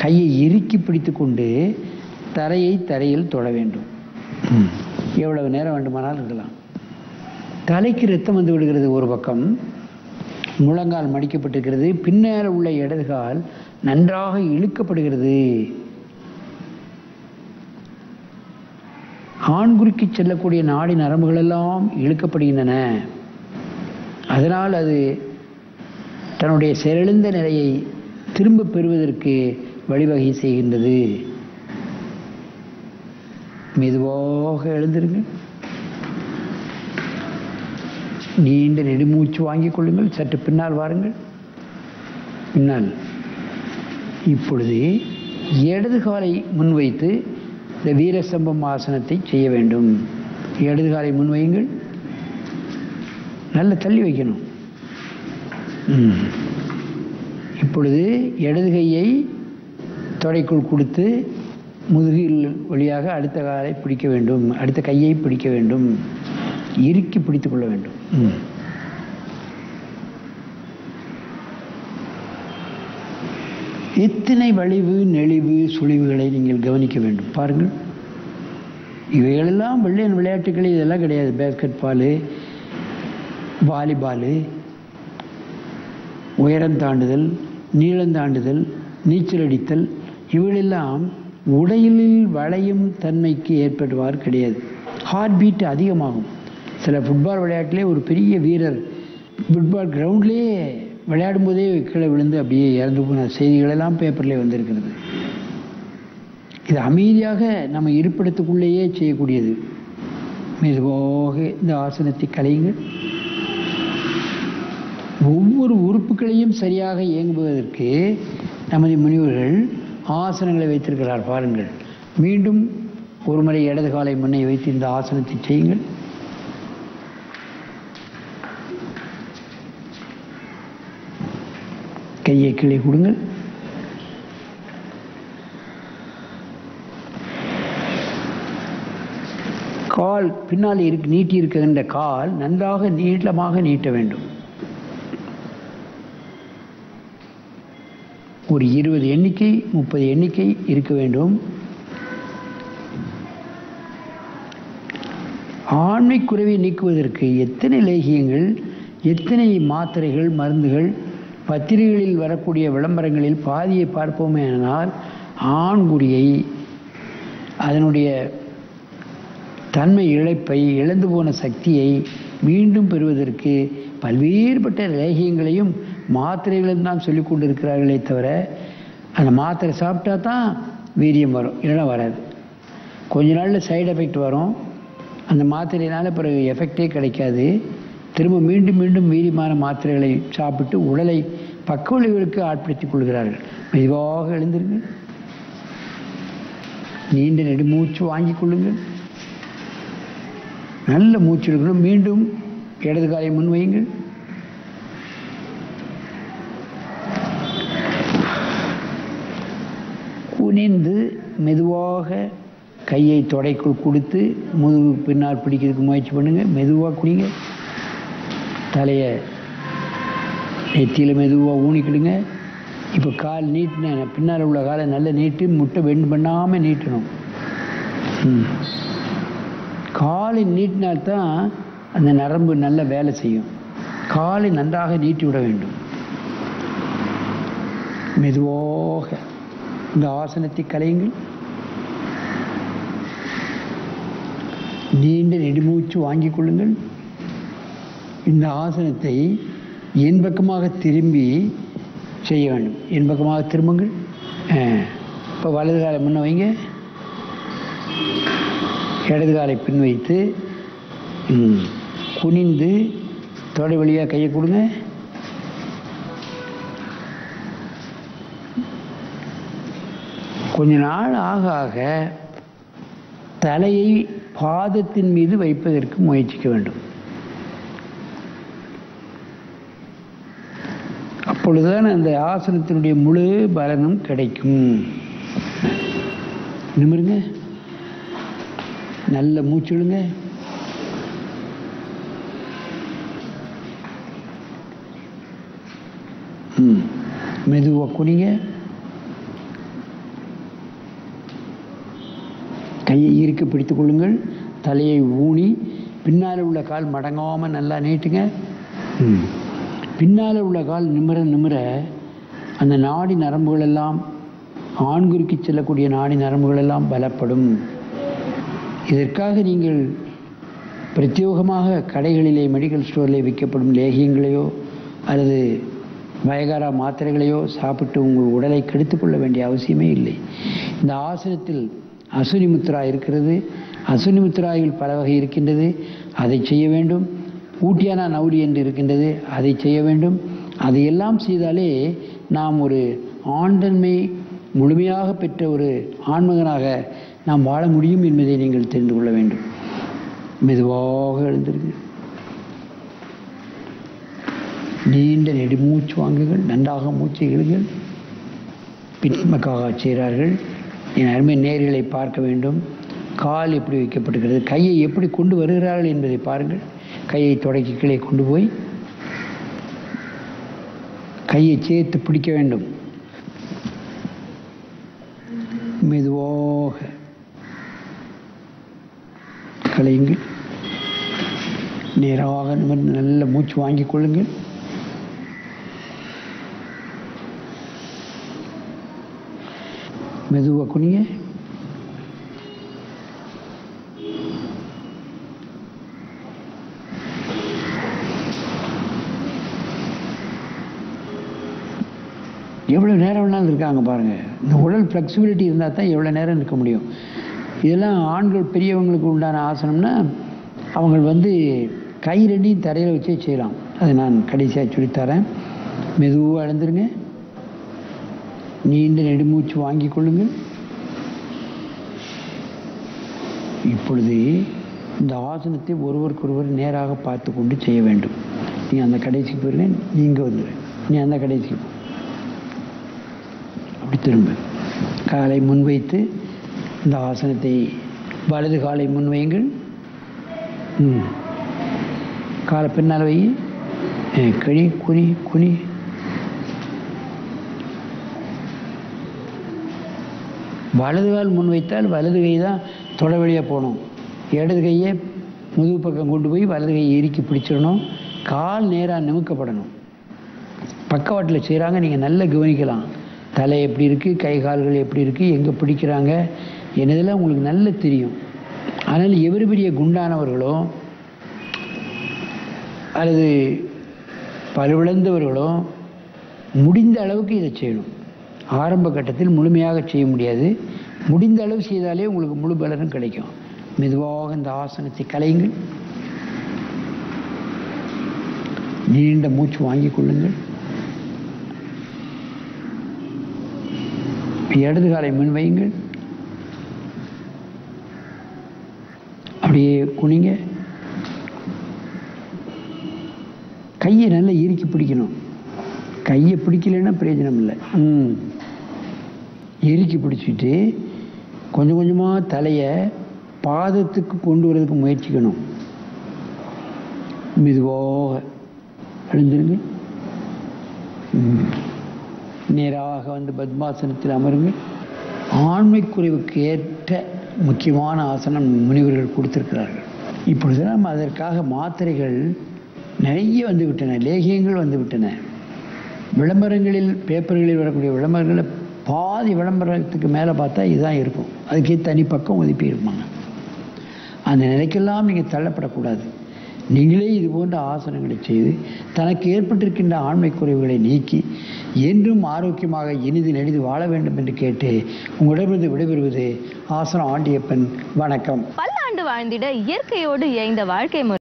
கையை இறுக்கி பிடித்து கொண்டு தரையில் தொட வேண்டும். எவ்வளவு நேரம் வேண்டுமானால் இருக்கலாம். தலைக்கு ரத்தம் வந்து விடுகிறது. ஒரு பக்கம் முழங்கால் மடிக்கப்பட்டிருக்கிறது. பின்னால் உள்ள இடதுகால் நன்றாக இழுக்கப்படுகிறது. ஆண்குறிக்கு செல்லக்கூடிய நாடி நரம்புகள் எல்லாம் இழுக்கப்படுகின்றன. அதனால் அது தன்னுடைய செயலிழந்த நிலையை திரும்ப பெறுவதற்கு வழிவகை செய்கின்றது. மெதுவாக எழுந்திருங்க. நீண்ட நெடுமூச்சு வாங்கிக் கொள்ளுங்கள். சற்று பின்னால் வாருங்கள். பின்னால். இப்பொழுது இடது காலை முன்வைத்து இந்த வீரசம்பம் ஆசனத்தை செய்ய வேண்டும். இடது காலை முன்வையுங்கள். நல்ல தள்ளி வைக்கணும். இப்பொழுது இடது கையை தொடைக்குள் கொடுத்து முதுகில் வழியாக அடுத்த காலை பிடிக்க வேண்டும். அடுத்த கையை பிடிக்க வேண்டும். இறுக்கி பிடித்துக் கொள்ள வேண்டும். எத்தனை வளைவு நெளிவு சுழிவுகளை நீங்கள் கவனிக்க வேண்டும். பாருங்கள். இவைகளெல்லாம் வெள்ளையன் விளையாட்டுகள் இதெல்லாம் கிடையாது. பேஸ்கெட் பாலு, வாலிபாலு, உயரம் தாண்டுதல், நீளம் தாண்டுதல், நீச்சல் அடித்தல், இவைகளெல்லாம் உடலில் வளையும் தன்மைக்கு ஏற்படுவார் கிடையாது. ஹார்ட் பீட் அதிகமாகும். சில ஃபுட்பால் விளையாட்டிலே ஒரு பெரிய வீரர் ஃபுட்பால் கிரவுண்ட்லேயே விளையாடும் போதே கீழே விழுந்து அப்படியே இறந்து போன செய்திகளெல்லாம் பேப்பர்லேயே வந்திருக்கிறது. இது அமைதியாக நம்ம இருப்பிடத்துக்குள்ளேயே செய்யக்கூடியது. மெதுவாக இந்த ஆசனத்தை கலையுங்கள். ஒவ்வொரு உறுப்புகளையும் சரியாக இயங்குவதற்கு நமது முனிவர்கள் ஆசனங்களை வைத்திருக்கிறார். பாருங்கள். மீண்டும் ஒரு முறை இடது காலை முன்னே வைத்து இந்த ஆசனத்தை செய்யுங்கள். கையை கீழே கொடுங்கள். கால் பின்னால் நீட்டி இருக்கின்ற கால் நன்றாக நீளமாக நீட்ட வேண்டும். ஒரு 20 எண்ணிக்கை 30 எண்ணிக்கை இருக்க வேண்டும். ஆண்மை குறைவை நீக்குவதற்கு எத்தனை லேகியங்கள், எத்தனை மாத்திரைகள், மருந்துகள், பத்திரிகைகளில் வரக்கூடிய விளம்பரங்களில் பாதியை பார்ப்போமே ஆனால் ஆண்குறியை அதனுடைய தன்மை இழப்பை, இழந்து போன சக்தியை மீண்டும் பெறுவதற்கு பல்வேறுபட்ட லேகியங்களையும் மாத்திரைகளையும் தான் சொல்லிக் கொண்டு இருக்கிறார்களே தவிர அந்த மாத்திரை சாப்பிட்டா தான் வீரியம் வரும், இல்லைன்னா வராது. கொஞ்ச நாளில் சைடு எஃபெக்ட் வரும். அந்த மாத்திரையினால் பிறகு எஃபெக்டே கிடைக்காது. திரும்ப மீண்டும் மீண்டும் வீரியமான மாத்திரைகளை சாப்பிட்டு உடலை பக்க விளைவுகளுக்கு ஆட்படுத்திக் கொள்கிறார்கள். மெதுவாக எழுந்திருங்கள். நீண்ட நெடுமூச்சு வாங்கிக் கொள்ளுங்கள். நல்ல மூச்சு எடுக்கணும். மீண்டும் இடது காலை முன்வையுங்கள். குனிந்து மெதுவாக கையை தொடைக்குள் கொடுத்து முதுகு பின்னால் பிடிக்கிறதுக்கு முயற்சி பண்ணுங்க. மெதுவாக குனிங்க. தலையை நெத்தியில் மெதுவாக ஊனிக்கிடுங்க. இப்போ கால் நீட்டின பின்னால் உள்ள காலை நல்லா நீட்டு, முட்டை வெண்டு பண்ணாமல் நீட்டணும். காலை நீட்டினால்தான் அந்த நரம்பு நல்ல வேலை செய்யும். காலை நன்றாக நீட்டி விட வேண்டும். மெதுவாக இந்த ஆசனத்தை கலையுங்கள். நீண்ட நெடுமூச்சு வாங்கிக் கொள்ளுங்கள். இந்த ஆசனத்தை என் பக்கமாக திரும்பி செய்ய வேண்டும். என் பக்கமாக திரும்புங்கள். இப்போ வலது காலை முன்ன வைங்க. இடது காலை பின் வைத்து குனிந்து தொடை வழியாக கையை கொடுங்க. கொஞ்ச நாள் ஆக ஆக தலையை பாதத்தின் மீது வைப்பதற்கு முயற்சிக்க வேண்டும். அப்பொழுதுதான் அந்த ஆசனத்தினுடைய முழு பலனும் கிடைக்கும். நிமிருங்க. நல்ல மூச்சுடுங்க. மெதுவாக குனிங்க. கையை இறுக்கி பிடித்துக் கொள்ளுங்கள். தலையை ஊனி பின்னால் உள்ள கால் மடங்காமல் நல்லா நீட்டுங்க. பின்னால் உள்ள கால் நிமிர நிமிர அந்த நாடி நரம்புகள் எல்லாம், ஆண்குறிக்கு செல்லக்கூடிய நாடி நரம்புகள் எல்லாம் பலப்படும். இதற்காக நீங்கள் பிரத்யேகமாக கடைகளிலே, மெடிக்கல் ஸ்டோரிலே விற்கப்படும் லேகியங்களையோ அல்லது வயகாரா மாத்திரைகளையோ சாப்பிட்டு உங்கள் உடலை கெடுத்து கொள்ள வேண்டிய அவசியமே இல்லை. இந்த ஆசனத்தில் அசுனி முத்ரா இருக்கிறது. அசுனி முத்ராவில் பல வகை இருக்கின்றது, அதை செய்ய வேண்டும். ஊட்டியானா நவுடி என்று இருக்கின்றது, அதை செய்ய வேண்டும். அதையெல்லாம் செய்தாலே நாம் ஒரு ஆண்தன்மை முழுமையாக பெற்ற ஒரு ஆண்மகனாக நாம் வாழ முடியும் என்பதை நீங்கள் தெரிந்து கொள்ள வேண்டும். மெதுவாக எழுந்திருக்கு. நீண்ட நெடுமூச்சு வாங்குங்கள். நன்றாக மூச்சை இழுங்கள். பின்பக்காக செய்கிறார்கள். என் அருமை நேர்களை பார்க்க வேண்டும். கால் எப்படி வைக்கப்பட்டிருக்கிறது, கையை எப்படி கொண்டு வருகிறார்கள் என்பதை பாருங்கள். கையை தொடக்கி கீழே கொண்டு போய் கையை சேர்த்து பிடிக்க வேண்டும். மெதுவாக கலையுங்கள். நேராக நிமிர்ந்து நல்ல மூச்சு வாங்கிக் கொள்ளுங்கள். மெதுவாக குனிங்க. எவ்வளோ நேரம் வேணாலும் இருக்காங்க பாருங்கள். இந்த உடல் ஃப்ளெக்சிபிலிட்டி இருந்தால் தான் எவ்வளோ நேரம் இருக்க முடியும். இதெல்லாம் ஆண்கள் பெரியவங்களுக்கு உண்டான ஆசனம்னா அவங்க கை ரெண்டையும் தரையில் வச்சே செய்யலாம். அதை நான் கடைசியாக சொல்லித்தரேன். மெதுவாக எழுந்துருங்க. நீண்ட நெடுமூச்சு வாங்கி கொள்ளுங்கள். இப்பொழுது இந்த ஆசனத்தை ஒருவருக்கொருவர் நேராக பார்த்து கொண்டு செய்ய வேண்டும். நீ அந்த கடைசிக்கு போயிருங்க, நீங்கள் வந்துடு, நீ அந்த கடைசிக்கு போ. அப்படி திரும்ப காலை முன்வைத்து இந்த ஆசனத்தை வலது காலை முன்வையுங்கள். காலை பின்னால் வை. கழி குனி குனி. வலது கால் முன் வைத்தால் வலது கை தான் தொடை வழியாக போகணும். இடது கையை முதுகு பக்கம் கொண்டு போய் வலது கையை இறுக்கி பிடிச்சிடணும். கால் நேராக நிமிக்கப்படணும். பக்கவாட்டில் செய்கிறாங்க, நீங்கள் நல்லா கவனிக்கலாம். தலை எப்படி இருக்குது, கை கால்கள் எப்படி இருக்குது, எங்கே பிடிக்கிறாங்க என்னதெல்லாம் உங்களுக்கு நல்ல தெரியும். ஆனால் எவ்வளவு பெரிய குண்டானவர்களோ அல்லது பழுவிழந்தவர்களோ முடிந்த அளவுக்கு இதை செய்யணும். ஆரம்ப கட்டத்தில் முழுமையாக செய்ய முடியாது. முடிந்த அளவு செய்தாலே உங்களுக்கு முழு பலனும் கிடைக்கும். மெதுவாக இந்த ஆசனத்தை கலையுங்கள். நீண்ட மூச்சு வாங்கிக் கொள்ளுங்கள். இடது காலை முன் வையுங்கள். அப்படியே குனிங்க. கையை நல்லா இறுக்கி பிடிக்கணும். கையை பிடிக்கலைன்னா பிரயோஜனம் இல்லை. இறுக்கி பிடிச்சிட்டு கொஞ்சம் கொஞ்சமாக தலையை பாதத்துக்கு கொண்டு வரதுக்கு முயற்சிக்கணும். மெதுவாக எழுந்திருங்க. நேராக பத்மாசனத்தில் அமருங்க. ஆண்மை குறைவுக்கு ஏற்ற முக்கியமான ஆசனம் முனிவர்கள் கொடுத்திருக்கிறார்கள். இப்பொழுது நம்ம அதற்காக மாத்திரைகள் நிறைய வந்துவிட்டன, லேகியங்கள் வந்துவிட்டன. விளம்பரங்களில், பேப்பர்களில் வரக்கூடிய விளம்பரங்களில் பாதி விளம்பரத்துக்கு மேலே பார்த்தா இதுதான் இருக்கும். அதுக்கே தனி பக்கம் ஒதுப்பி இருப்பாங்க. அந்த நிலைக்கெல்லாம் நீங்கள் தள்ளப்படக்கூடாது. நீங்களே இது போன்ற ஆசனங்களை செய்து தனக்கு ஏற்பட்டிருக்கின்ற ஆண்மை குறைவுகளை நீக்கி என்றும் ஆரோக்கியமாக இனிது நெடிது வாழ வேண்டும் என்று கேட்டு உங்களிடமிருந்து விடைபெறுவது ஆசனம் ஆண்டியப்பன். வணக்கம். பல்லாண்டு வாழ்ந்திட இயற்கையோடு இயைந்த வாழ்க்கை முறை